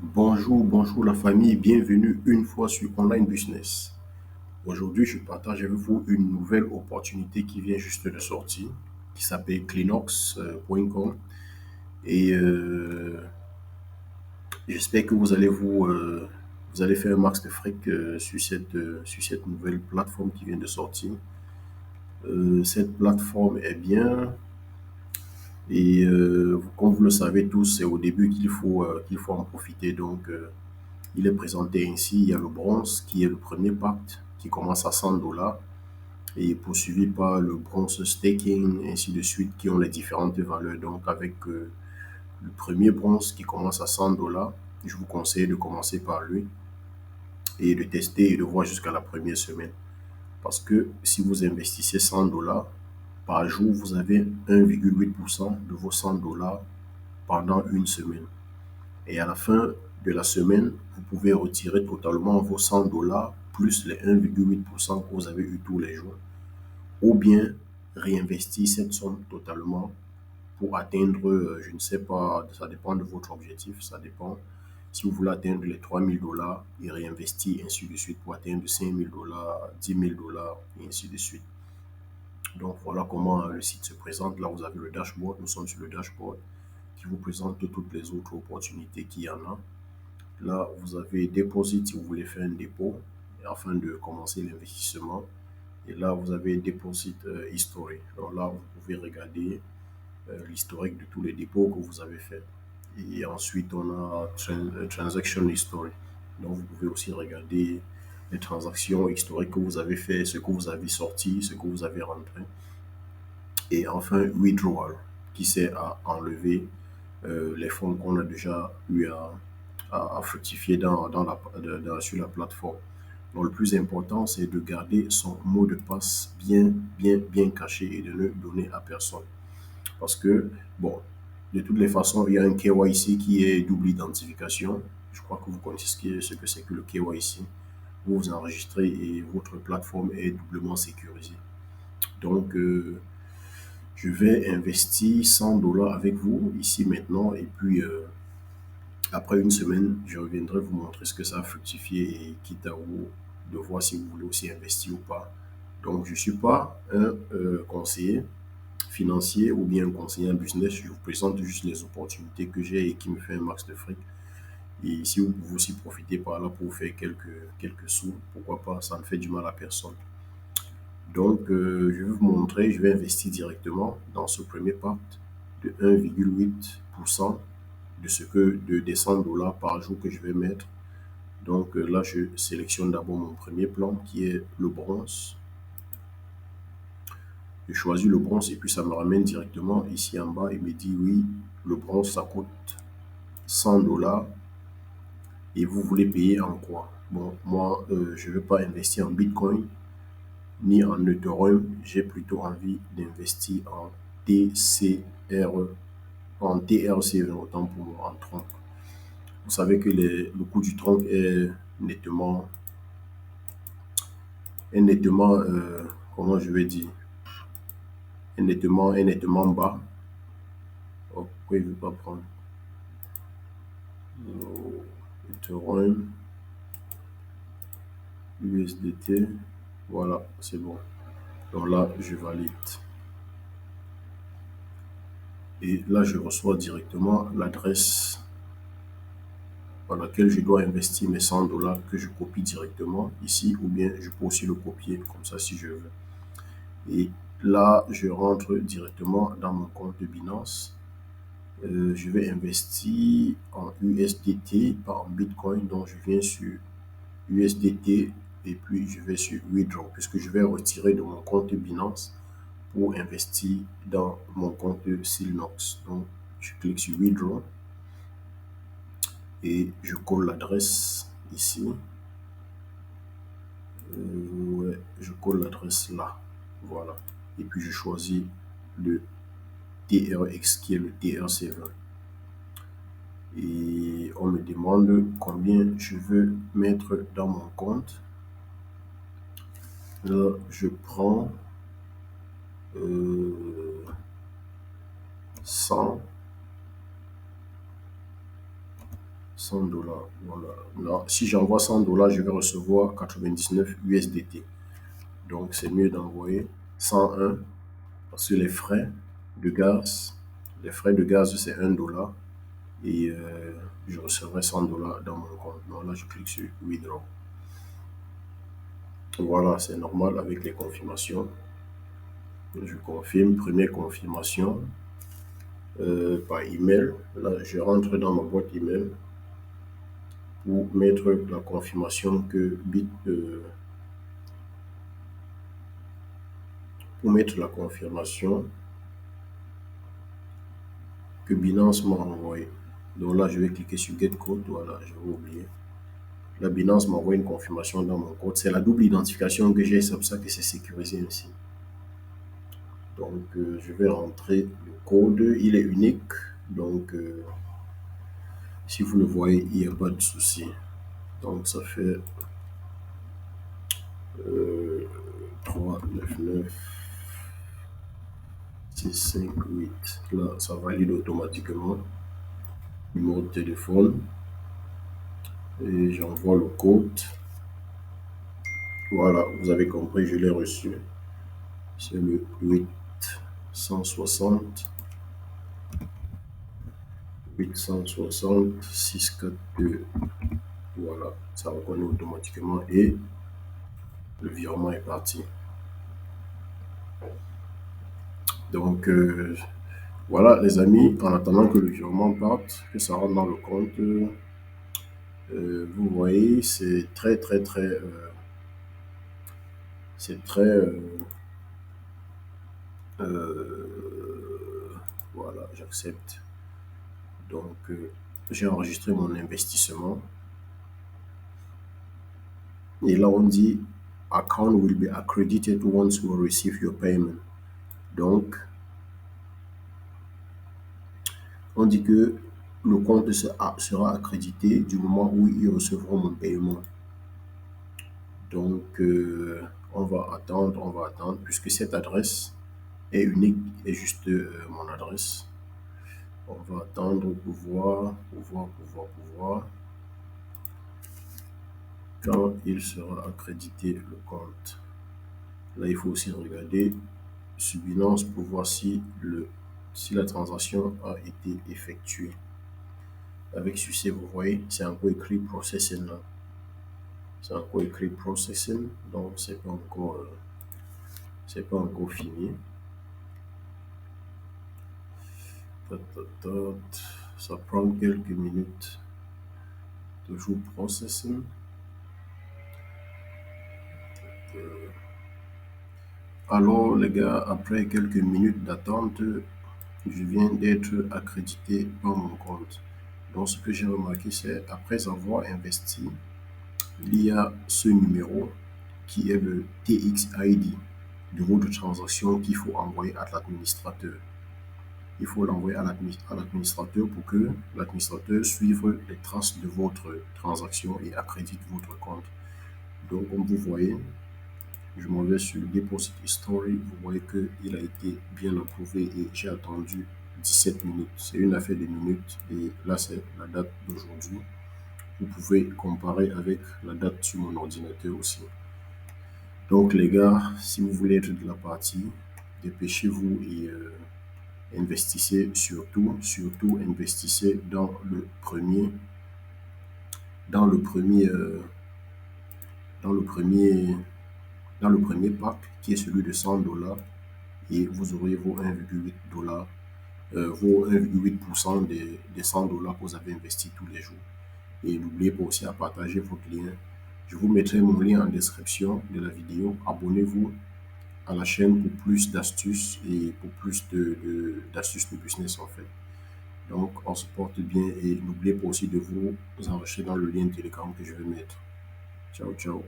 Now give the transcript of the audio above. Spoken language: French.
Bonjour la famille, bienvenue une fois sur Online Business. Aujourd'hui, je partage avec vous une nouvelle opportunité qui vient juste de sortir, qui s'appelle Clinox.com. Et j'espère que vous allez faire un max de fric sur cette nouvelle plateforme qui vient de sortir. Cette plateforme est bien et comme vous le savez tous, c'est au début qu'il faut en profiter. Il est présenté ainsi. Il y a le bronze qui est le premier pacte qui commence à 100 dollars et poursuivi par le bronze staking, ainsi de suite, qui ont les différentes valeurs. Donc, avec le premier bronze qui commence à 100 dollars, je vous conseille de commencer par lui et de tester et de voir jusqu'à la première semaine. Parce que si vous investissez 100 dollars par jour, vous avez 1,8% de vos 100 dollars pendant une semaine. Et à la fin de la semaine, vous pouvez retirer totalement vos 100 dollars plus les 1,8% que vous avez eu tous les jours. Ou bien réinvestir cette somme totalement pour atteindre, je ne sais pas, ça dépend de votre objectif, ça dépend. Si vous voulez atteindre les 3 000 dollars et réinvestir ainsi de suite pour atteindre 5 000 dollars, 10 000 dollars et ainsi de suite. Donc voilà comment le site se présente. Là, vous avez le dashboard. Nous sommes sur le dashboard qui vous présente toutes les autres opportunités qu'il y en a. Là, vous avez Deposit si vous voulez faire un dépôt afin de commencer l'investissement. Et là, vous avez Deposit History. Alors là, vous pouvez regarder l'historique de tous les dépôts que vous avez fait. Et ensuite, on a Transaction History. Donc, vous pouvez aussi regarder les transactions historiques que vous avez fait, ce que vous avez sorti, ce que vous avez rentré. Et enfin, Withdrawal, qui sert à enlever les fonds qu'on a déjà eu à fructifier sur la plateforme. Donc, le plus important, c'est de garder son mot de passe bien caché et de ne le donner à personne. Parce que, bon, de toutes les façons, il y a un KYC qui est double identification. Je crois que vous connaissez ce que c'est que le KYC. Vous vous enregistrez et votre plateforme est doublement sécurisée. Donc, je vais investir 100 dollars avec vous ici maintenant et puis après une semaine, je reviendrai vous montrer ce que ça a fructifié et quitte à vous de voir si vous voulez aussi investir ou pas. Donc, je ne suis pas un conseiller financier ou bien un conseiller en business. Je vous présente juste les opportunités que j'ai et qui me fait un max de fric. Et si vous pouvez aussi profiter par là pour faire quelques sous, pourquoi pas, ça ne fait du mal à personne. Donc, je vais vous montrer, je vais investir directement dans ce premier pacte de 1,8% des 100 dollars par jour que je vais mettre. Donc là, je sélectionne d'abord mon premier plan qui est le bronze. Je choisis le bronze et puis ça me ramène directement ici en bas et me dit oui, le bronze ça coûte 100 dollars et vous voulez payer en quoi? Bon, moi, je ne veux pas investir en Bitcoin ni en Ethereum, j'ai plutôt envie d'investir en TCR, en TRC, autant pour moi, en Tron. Vous savez que le coût du tronc nettement, est nettement, comment je vais dire, est nettement bas. Oh, pourquoi il ne veut pas prendre Ethereum, USDT? Voilà, c'est bon. Donc là, je valide. Et là, je reçois directement l'adresse dans laquelle je dois investir mes 100 dollars que je copie directement ici, ou bien je peux aussi le copier comme ça si je veux. Et là, je rentre directement dans mon compte de Binance. Je vais investir en USDT, pas en Bitcoin, donc je viens sur USDT et puis je vais sur Withdraw, puisque je vais retirer de mon compte Binance pour investir dans mon compte Silnox. Donc, je clique sur Withdraw et je colle l'adresse ici. Ouais, je colle l'adresse là. Voilà. Et puis je choisis le TRX qui est le TRC20. Et on me demande combien je veux mettre dans mon compte. Là, je prends 100, $100. Voilà. Non, si j'envoie $100, je vais recevoir 99 USDT. Donc, c'est mieux d'envoyer 101 parce que les frais de gaz, c'est $1 et je recevrai $100 dans mon compte. Donc là, je clique sur Withdraw. Voilà, c'est normal avec les confirmations. Je confirme, première confirmation par email. Là, je rentre dans ma boîte email pour mettre la confirmation que pour mettre la confirmation que Binance m'a envoyé. Donc là, je vais cliquer sur Get Code. Voilà, je vais oublier. La Binance m'envoie une confirmation dans mon code. C'est la double identification que j'ai, c'est pour ça que c'est sécurisé ainsi. Donc, je vais rentrer le code. Il est unique. Donc, si vous le voyez, il n'y a pas de souci. Donc, ça fait 3, 9, 9, 6, 5, 8. Là, ça valide automatiquement. Numéro de téléphone. Et j'envoie le code. Voilà, vous avez compris, je l'ai reçu. C'est le 860 642. Voilà, ça reconnaît automatiquement et le virement est parti. Donc, voilà, les amis, en attendant que le virement parte, que ça rentre dans le compte, vous voyez, c'est très, voilà, j'accepte. Donc, j'ai enregistré mon investissement. Et là, on dit account will be accredited once you receive your payment. Donc, on dit que le compte sera accrédité du moment où ils recevront mon paiement. Donc, on va attendre, puisque cette adresse est unique et juste mon adresse. On va attendre pour voir quand il sera accrédité le compte. Là, il faut aussi regarder sur Binance pour voir si la transaction a été effectuée. Avec succès, vous voyez, c'est encore écrit processing là. C'est encore écrit processing, donc c'est pas encore fini. Ça prend quelques minutes. Toujours processing. Alors les gars, après quelques minutes d'attente, je viens d'être accrédité dans mon compte. Donc ce que j'ai remarqué, c'est après avoir investi, il y a ce numéro qui est le TXID, numéro de transaction qu'il faut envoyer à l'administrateur. Il faut l'envoyer à l'administrateur pour que l'administrateur suive les traces de votre transaction et accrédite votre compte. Donc, comme vous voyez, je m'en vais sur Deposit History. Vous voyez qu'il a été bien approuvé et j'ai attendu 17 minutes. C'est une affaire de minutes et là, c'est la date d'aujourd'hui. Vous pouvez comparer avec la date sur mon ordinateur aussi. Donc, les gars, si vous voulez être de la partie, dépêchez-vous et investissez surtout investissez dans le premier pack qui est celui de $100 et vous aurez vos 1,8$, vos 1,8% des $100 que vous avez investi tous les jours. Et n'oubliez pas aussi à partager votre lien. Je vous mettrai mon lien en description de la vidéo. Abonnez-vous à la chaîne pour plus d'astuces et pour plus d'astuces de business en fait. Donc, on se porte bien et n'oubliez pas aussi de vous enregistrer dans le lien Telegram que je vais mettre. Ciao, ciao.